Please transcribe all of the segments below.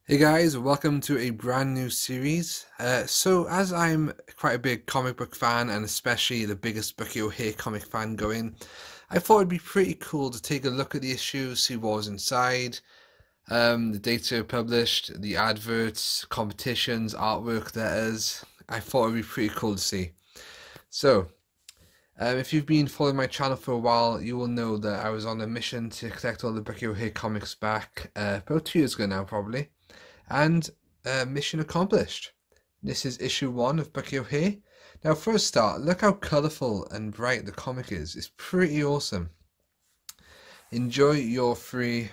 Hey guys, welcome to a brand new series. So as I'm quite a big comic book fan and especially the biggest Bucky O'Hare comic fan going, I thought it'd be pretty cool to take a look at the issue, see what was inside, the data published, the adverts, competitions, artwork there is. I thought it'd be pretty cool to see. So, if you've been following my channel for a while, you will know that I was on a mission to collect all the Bucky O'Hare comics back about 2 years ago now, probably. And mission accomplished. This is issue 1 of Bucky O'Hare. Now, for a start, look how colourful and bright the comic is. It's pretty awesome. Enjoy your free,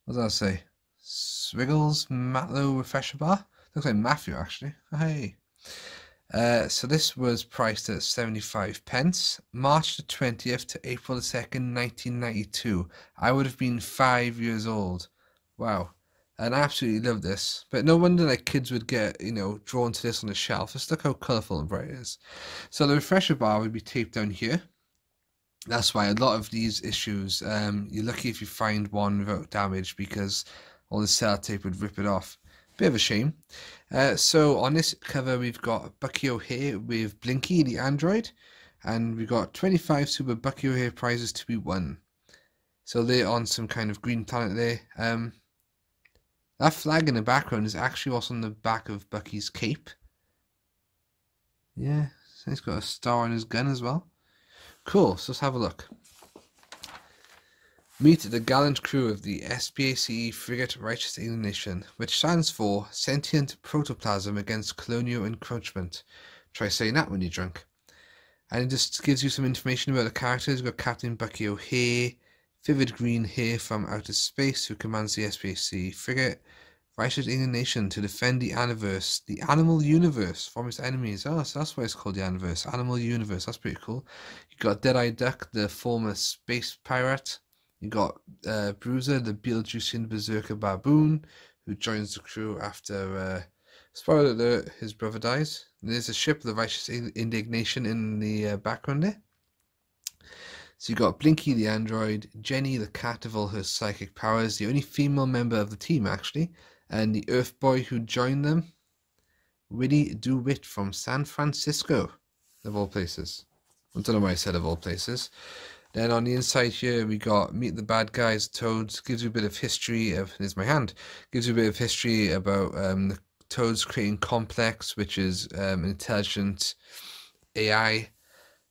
what did I say? Swiggles Matlow Refresher Bar? Looks like Matthew, actually. Hey. So this was priced at 75 pence, March the 20th to April the 2nd, 1992. I would have been 5 years old. Wow. And I absolutely love this. But no wonder like kids would get, drawn to this on the shelf. Just look how colourful and bright it is. So the refresher bar would be taped down here. That's why a lot of these issues, you're lucky if you find one without damage because all the sellotape would rip it off. Bit of a shame. So on this cover we've got Bucky O'Hare with Blinky the android. And we've got 25 Super Bucky O'Hare prizes to be won. So they're on some kind of green planet there. That flag in the background is actually also on the back of Bucky's cape. Yeah, so he's got a star on his gun as well. Cool, so let's have a look. Meet the gallant crew of the SPACE frigate Righteous Indignation, which stands for Sentient Protoplasm Against Colonial Encroachment. Try saying that when you're drunk. And it just gives you some information about the characters. We've got Captain Bucky O'Hare, vivid green hair from outer space who commands the SPAC frigate, Righteous Indignation to defend the animal universe from its enemies. Oh, so that's why it's called the animal universe. That's pretty cool. You got Deadeye Duck, the former space pirate. You got Bruiser, the Beetlejuicean berserker baboon, who joins the crew after, spoiler alert, his brother dies. And there's a ship, the Righteous Indignation, in the background there. So you got Blinky the android, Jenny the cat of all her psychic powers, the only female member of the team actually, and the Earth boy who joined them, Willie DeWitt from San Francisco, of all places. I don't know why I said of all places. Then on the inside here we got Meet the Bad Guys, Toads, gives you a bit of history of, here's my hand, gives you a bit of history about the Toads creating Complex, which is an intelligent AI.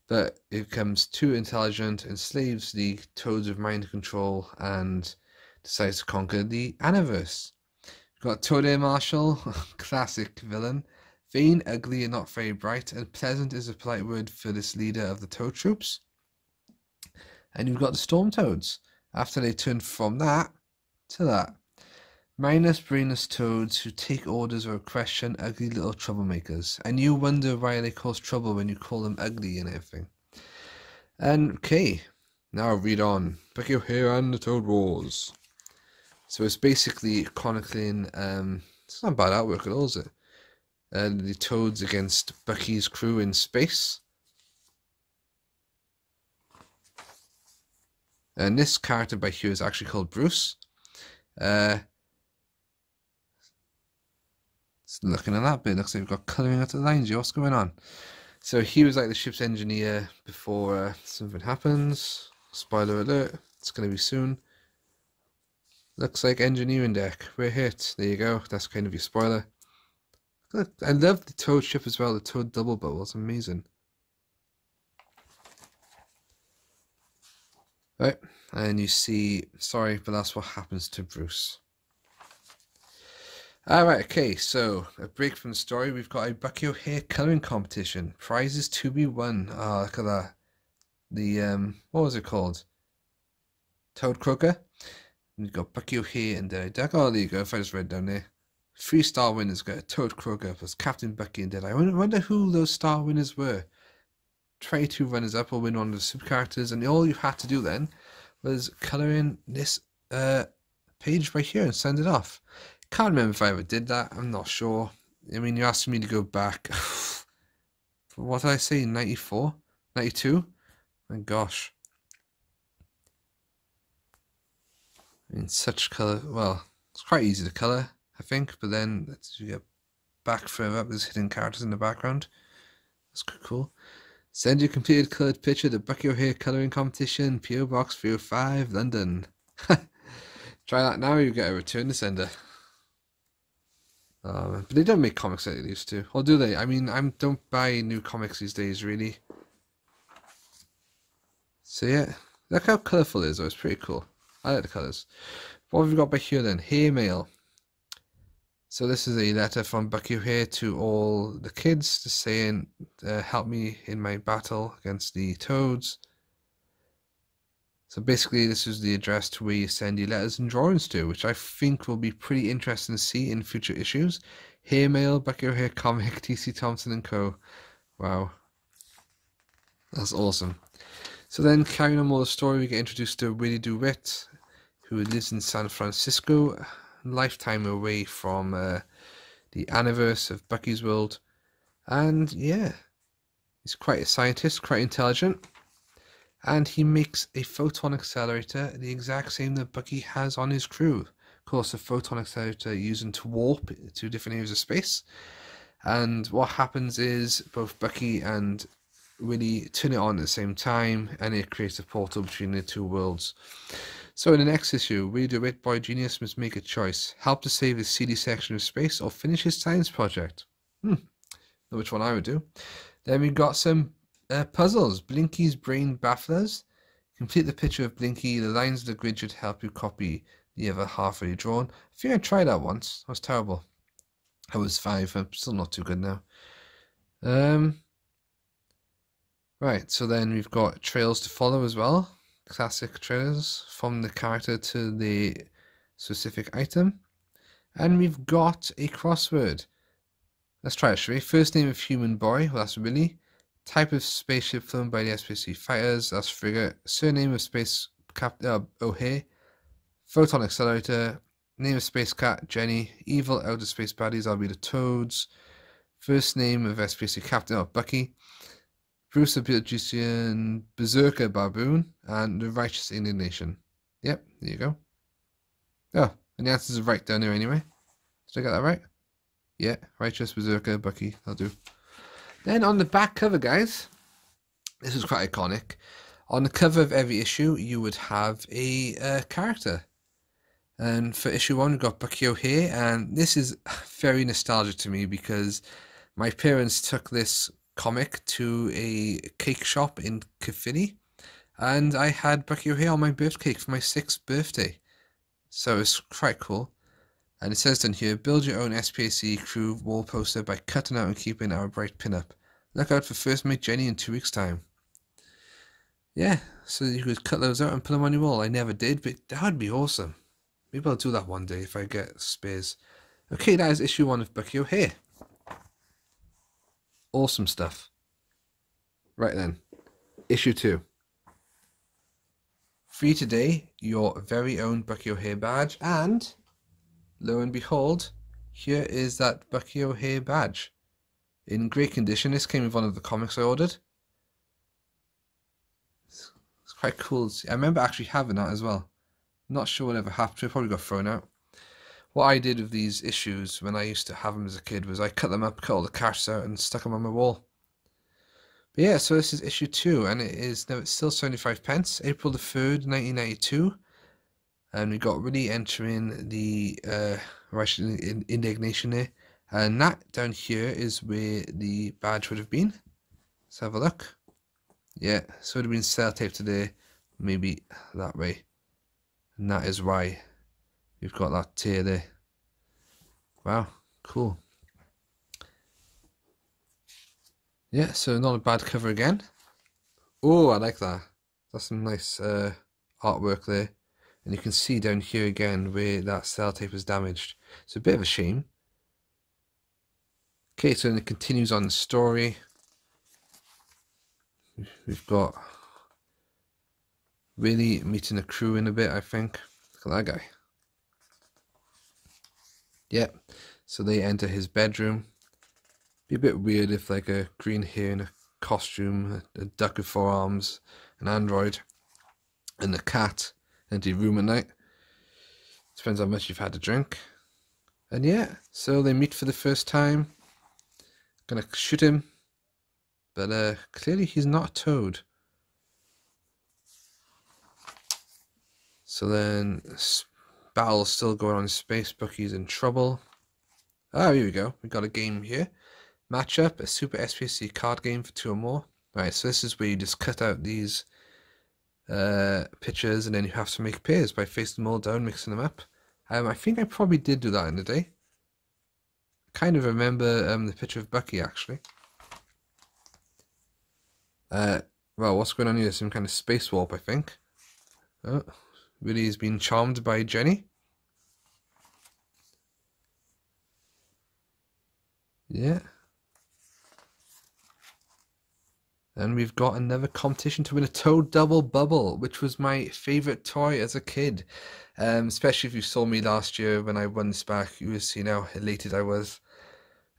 But it becomes too intelligent, enslaves the Toads with mind control, and decides to conquer the Aniverse. We've got Toad Air Marshal, classic villain. Vain, ugly, and not very bright, and pleasant is a polite word for this leader of the Toad troops. And you've got the Storm Toads, after they turn from that to that. Mindless, brainless toads who take orders without question, ugly little troublemakers. And you wonder why they cause trouble when you call them ugly and everything. And okay, now I'll read on. Bucky O'Hare and the Toad Wars. So it's basically chronicling, it's not bad artwork at all, is it? The Toads against Bucky's crew in space. And this character by here is actually called Bruce. Looking at that bit, looks like we've got colouring out the lines here. What's going on? So he was like the ship's engineer before something happens. Spoiler alert, it's going to be soon. Looks like engineering deck. We're hit. There you go. That's kind of your spoiler. Look, I love the Toad ship as well. The Toad double bubble. It's amazing. Right, and you see, sorry, but that's what happens to Bruce. Alright, okay, so a break from the story. We've got a Bucky O'Hare colouring competition. Prizes to be won. Oh, look at that. The, what was it called? Toad Croaker. And you've got Bucky O'Hare and Deadeye Duck. Oh, there you go, if I just read down there. 3-star winners got a Toad Croaker plus Captain Bucky and Deadeye. I wonder who those star winners were. 22 runners up will win one of the super characters, and all you had to do then was colour in this page right here and send it off. Can't remember if I ever did that. I'm not sure. I mean, you're asking me to go back. What did I say? 94? 92? My gosh. In such colour. Well, It's quite easy to colour, I think, but then as you get back further up, there's hidden characters in the background. That's cool. Send your completed coloured picture to Bucky O'Hare colouring competition, PO Box 305, London. Try that now, you get a return to sender. But they don't make comics like they used to. Or do they? I mean, I don't buy new comics these days, really. So yeah, look how colourful it is though, it's pretty cool. I like the colours. What have we got back here then? Hey Mail. So this is a letter from Bucky O'Hare to all the kids, just saying, help me in my battle against the Toads. So basically this is the address to where you send your letters and drawings to, which I think will be pretty interesting to see in future issues. Hey Mail, Bucky O'Hare Comic, TC Thompson and Co. Wow. That's awesome. So then carrying on more the story, we get introduced to Willie DeWitt, who lives in San Francisco, a lifetime away from the Aniverse of Bucky's world. And yeah, he's quite a scientist, quite intelligent. And he makes a photon accelerator, the exact same that Bucky has on his crew. Of course, a photon accelerator using to warp to different areas of space. And what happens is both Bucky and Willie turn it on at the same time, and it creates a portal between the two worlds. So in the next issue, Willie DeWitt, boy genius, must make a choice. Help to save his seedy section of space or finish his science project. Know which one I would do. Then we got some puzzles. Blinky's brain bafflers. Complete the picture of Blinky. The lines of the grid should help you copy the other half already drawn. I think I tried that once. That was terrible. I was 5. I'm still not too good now. Right, so then we've got trails to follow as well. Classic trails from the character to the specific item. And we've got a crossword. Let's try it, shall we? First name of human boy, well, that's Willie. Type of spaceship flown by the SPC fighters, that's Frigate. Surname of space captain O'Hare. Photon accelerator. Name of space cat Jenny. Evil outer space baddies, that'll be the Toads. First name of SPC captain Bucky. Bruce the Beautician, Berserker Baboon, and the Righteous Indignation. Yep, there you go. Oh, and the answers are right down there anyway. Did I get that right? Yeah, Righteous, Berserker, Bucky, that'll do. Then on the back cover, guys, this is quite iconic. On the cover of every issue, you would have a character. And for issue 1, we've got Bucky O'Hare, and this is very nostalgic to me because my parents took this comic to a cake shop in Caerphilly, and I had Bucky O'Hare on my birthday cake for my 6th birthday. So it's quite cool. And it says down here, build your own SPAC crew wall poster by cutting out and keeping our bright pin-up. Look out for First Mate Jenny in 2 weeks' time. Yeah, so you could cut those out and put them on your wall. I never did, but that would be awesome. Maybe I'll do that one day if I get spares. Okay, that is issue 1 of Bucky O'Hare. Awesome stuff. Right then, issue 2. Free today, your very own Bucky O'Hare badge, and lo and behold, here is that Bucky O'Hare badge. In great condition. This came with one of the comics I ordered. It's quite cool. I remember actually having that as well. Not sure whatever happened to it, probably got thrown out. What I did with these issues when I used to have them as a kid was I cut them up, cut all the casts out and stuck them on my wall. But yeah, so this is issue 2, and it's still 75 pence, April the 3rd, 1992. And we got Willie entering the Righteous Indignation there. And that down here is where the badge would have been. Let's have a look. Yeah, so it would have been sellotape today, maybe that way. And that is why we've got that tear there. Wow, cool. Yeah, so not a bad cover again. Oh, I like that. That's some nice artwork there. And you can see down here again where that sellotape is damaged. It's a bit of a shame. Okay, so then it continues on the story. We've got Willie meeting a crew in a bit, I think. Look at that guy. Yep, so they enter his bedroom. Be a bit weird if like a green hair in a costume, a duck with 4 arms, an android, and a cat enter your room at night. It's Depends how much you've had to drink. And yeah, so they meet for the first time. Gonna shoot him. But clearly he's not a toad. So then, battle's still going on in space. Bucky's in trouble. Oh, here we go. We got a game here. Matchup, a Super SPC card game for 2 or more. Right, so this is where you just cut out these pictures and then you have to make pairs by facing them all down, mixing them up. I think I probably did do that in the day. I kind of remember the picture of Bucky, actually. Well, what's going on here? Some kind of space warp, I think. Oh, Willy's been charmed by Jenny. Yeah. And we've got another competition to win a Toad Double Bubble, which was my favourite toy as a kid. Especially if you saw me last year when I won this back, you would see how elated I was.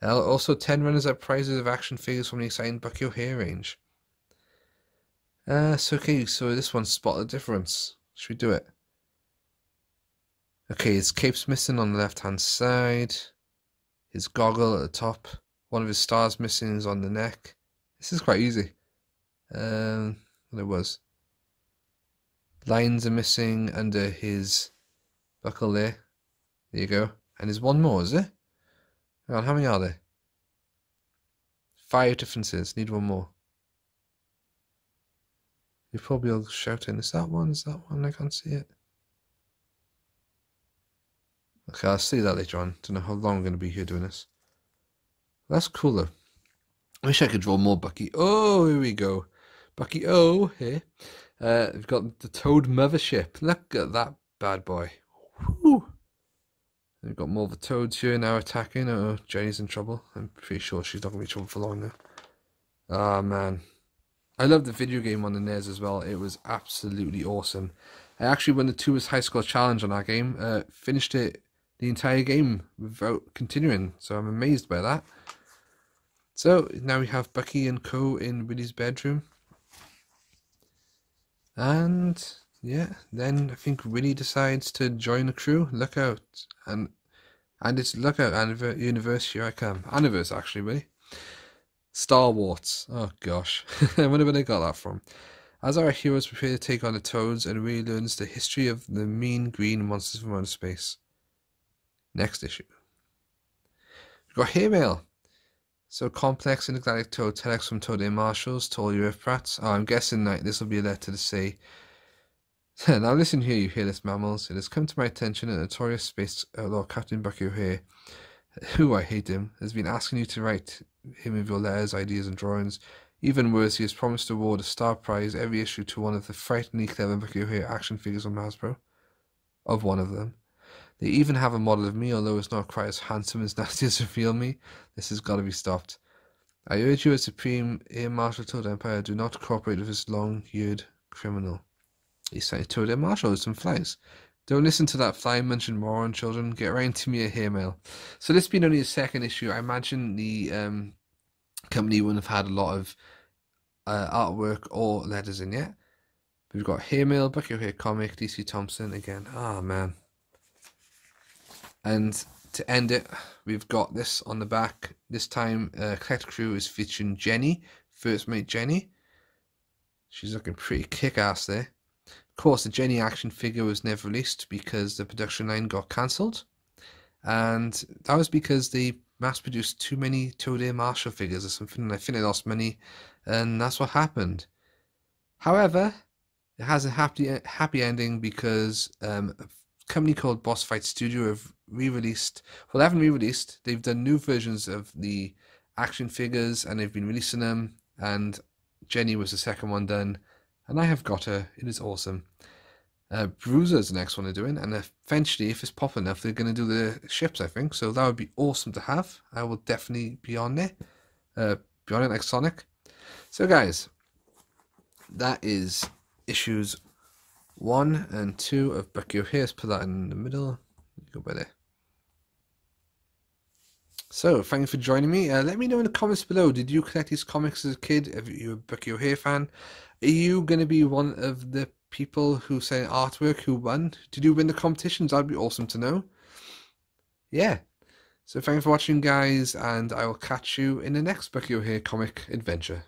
Also, 10 runners-up prizes of action figures from the exciting Bucky O'Hare range. So this one, spot the difference. Should we do it? Okay, his cape's missing on the left-hand side. His goggle at the top. One of his stars missing is on the neck. This is quite easy. Well, it was. Lines are missing under his buckle there. There you go. And there's one more, is there? Hang on, how many are there? 5 differences. Need one more. You probably all shouting, is that one? Is that one? I can't see it. Okay, I'll see that later on. Don't know how long I'm going to be here doing this. That's cool though. I wish I could draw more Bucky. Oh, here we go. Bucky O'Hare. We've got the Toad Mothership. Look at that bad boy. Whew. We've got more of the Toads here now attacking. Oh, Jenny's in trouble. I'm pretty sure she's not going to be in trouble for long now. Ah, man. I love the video game on the NES as well. It was absolutely awesome. I actually won the 2 High Score Challenge on that game. Finished it the entire game without continuing. So I'm amazed by that. So now we have Bucky and Co in Willy's bedroom. And yeah, then I think Willy decides to join the crew. Look out. And it's look out, universe, here I come. Universe, actually, Willy. Star Wars. Oh gosh. I wonder where they got that from. As our heroes prepare to take on the Toads, and Willy learns the history of the mean green monsters from outer space. Next issue. We've got Hair Mail. So complex intergalactic Toad telex from Toad Air Marshals to all your Earth brats. Oh, I'm guessing that this will be a letter to say, now listen here, you hairless mammals. It has come to my attention that notorious space outlaw Captain Bucky O'Hare, who I hate him, has been asking you to write him with your letters, ideas and drawings. Even worse, he has promised to award a star prize every issue to one of the frighteningly clever Bucky O'Hare action figures on Hasbro. Of one of them. They even have a model of me, although it's not quite as handsome as nasty as Reveal Me. This has got to be stopped. I urge you as Supreme Air Marshal Toad Empire, do not cooperate with this long-eared criminal. He sent Toad Air Marshal with some flies. Don't listen to that fly-munching moron, children. Get around to me a hair mail. So this being only the 2nd issue, I imagine the company wouldn't have had a lot of artwork or letters in yet. But we've got Hair Mail, Bucky O'Hare comic, DC Thompson again. Ah, man. And to end it, we've got this on the back. This time, Collect Crew is featuring Jenny, First Mate Jenny. She's looking pretty kick-ass there. Of course, the Jenny action figure was never released because the production line got cancelled. And that was because they mass-produced too many Toad Air Marshal figures or something. And I think they lost money, and that's what happened. However, it has a happy ending because a company called Boss Fight Studio have re-released, well, they haven't re-released, they've done new versions of the action figures and they've been releasing them, and Jenny was the 2nd one done, and I have got her. It is awesome. Bruiser is the next one they're doing, and eventually, if it's popular enough, they're going to do the ships, I think, so that would be awesome to have. I will definitely be on there, be on it like Sonic. So guys, that is issues 1 and 2 of Bucky O'Hare. Let's put that in the middle. Go by there. So, thank you for joining me. Let me know in the comments below, did you collect these comics as a kid? Are you a Bucky O'Hare fan? Are you going to be one of the people who sent artwork who won. Did you win the competitions? That'd be awesome to know. Yeah. So thanks for watching, guys, and I will catch you in the next Bucky O'Hare comic adventure.